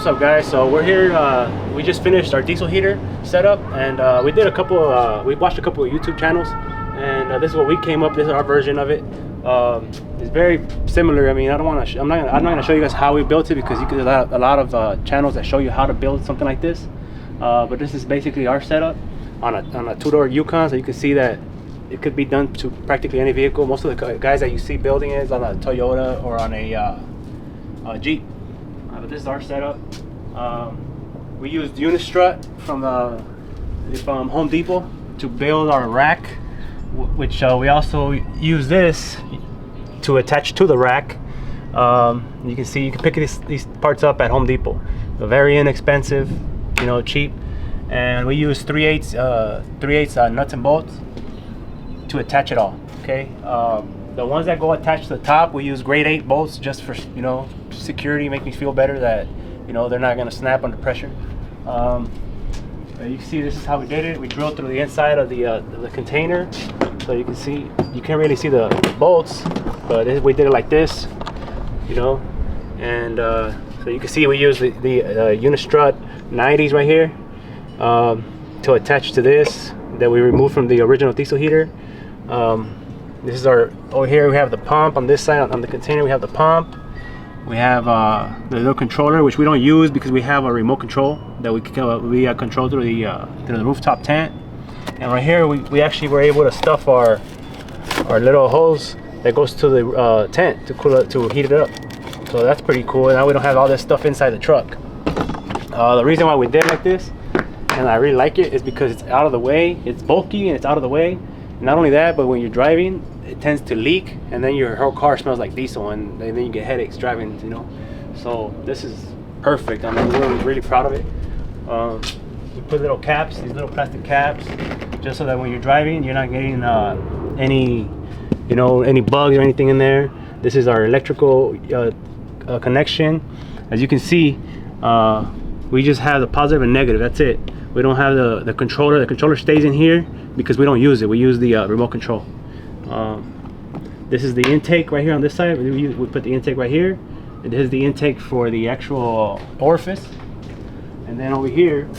What's up, guys? So we're here, we just finished our diesel heater setup, and we did a couple we watched a couple of YouTube channels, and this is what we came up. This is our version of it. It's very similar. I mean, I don't want to I'm not going to show you guys how we built it, because you can a lot of channels that show you how to build something like this, but this is basically our setup on a two-door Yukon. So you can see that it could be done to practically any vehicle. Most of the guys that you see building it is on a Toyota or on a Jeep. But this is our setup. We used unistrut from Home Depot to build our rack, which we also use this to attach to the rack. You can see, you can pick these parts up at Home Depot. They're very inexpensive, you know, cheap. And we use 3/8 nuts and bolts to attach it all. Okay. The ones that go attached to the top, we use grade 8 bolts just for, you know, security. Make me feel better that, you know, they're not going to snap under pressure. You can see this is how we did it. We drilled through the inside of the container, so you can see, you can't really see the bolts, but we did it like this, you know. And so you can see we use the unistrut 90s right here to attach to this that we removed from the original diesel heater. This is our, over here we have the pump. On this side, on the container, we have the pump. We have the little controller, which we don't use because we have a remote control that we control through the rooftop tent. And right here we actually were able to stuff our little hose that goes to the tent to cool it, to heat it up. So that's pretty cool. Now we don't have all this stuff inside the truck. The reason why we did like this, and I really like it, is because it's out of the way. It's bulky and it's out of the way. Not only that, but when you're driving, it tends to leak, and then your whole car smells like diesel, and then you get headaches driving, you know. So this is perfect. I mean, we're really proud of it. We put little caps, these little plastic caps, just so that when you're driving, you're not getting any, you know, any bugs or anything in there. This is our electrical connection. As you can see, we just have the positive and negative. That's it. We don't have the controller. The controller stays in here because we don't use it. We use the remote control. This is the intake right here on this side. We put the intake right here, and this is the intake for the actual orifice. And then over here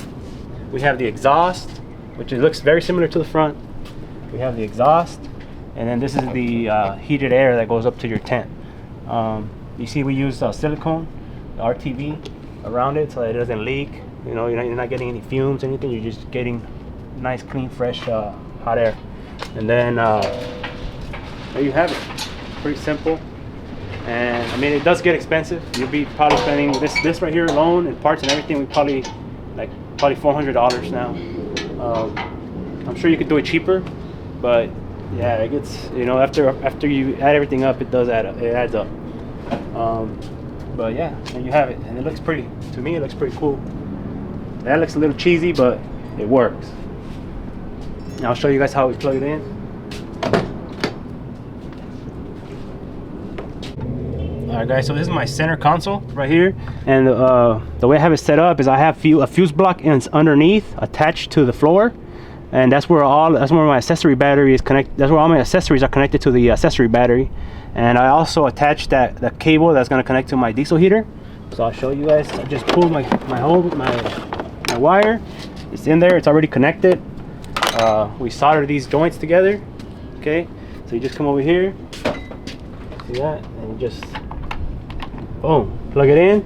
we have the exhaust, which looks very similar to the front. We have the exhaust, and then this is the heated air that goes up to your tent. You see, we use silicone, the RTV, around it so that it doesn't leak. You know, you're not getting any fumes or anything. You're just getting nice, clean, fresh, hot air. And then there you have it. Pretty simple. And I mean, it does get expensive. You'll be probably spending this right here alone and parts and everything. We probably $400 now. I'm sure you could do it cheaper, but yeah, it gets, you know, after you add everything up, it does add up. It adds up. But yeah, there you have it, and it looks pretty. To me, it looks pretty cool. That looks a little cheesy, but it works. Now I'll show you guys how we plug it in. Alright guys, so this is my center console right here, and the way I have it set up is I have a fuse block underneath attached to the floor, and that's where my accessory battery is connected. That's where all my accessories are connected to the accessory battery. And I also attached that cable that's going to connect to my diesel heater. So I'll show you guys. I just pulled my wire. It's in there. It's already connected. We soldered these joints together. Okay, so you just come over here, see that, and you just boom, plug it in,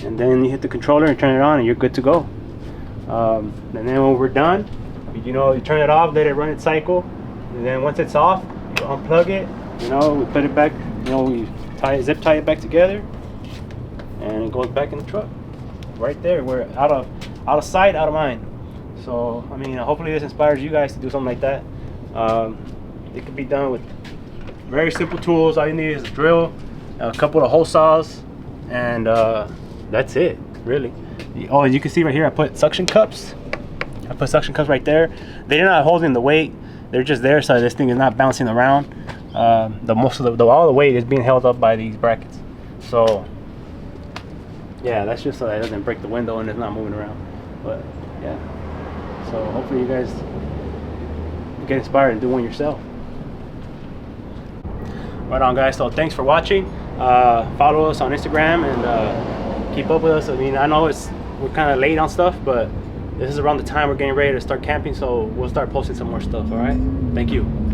and then you hit the controller and turn it on, and you're good to go. And then when we're done, you know, you turn it off, let it run its cycle, and then once it's off, you unplug it. You know, we put it back. You know, we zip tie it back together, and it goes back in the truck. Right there, we're out of sight, out of mind. So I mean, hopefully this inspires you guys to do something like that. It can be done with very simple tools. All you need is a drill, a couple of hole saws, and that's it, really. Oh, as you can see right here, I put suction cups. I put suction cups right there. They're not holding the weight. They're just there so this thing is not bouncing around. All the weight is being held up by these brackets. So yeah, that's just so that it doesn't break the window and it's not moving around. But yeah, so hopefully you guys get inspired and do one yourself. Right on, guys. So thanks for watching. Follow us on Instagram and keep up with us. I mean, I know we're kind of late on stuff, but this is around the time we're getting ready to start camping, so we'll start posting some more stuff. All right, thank you.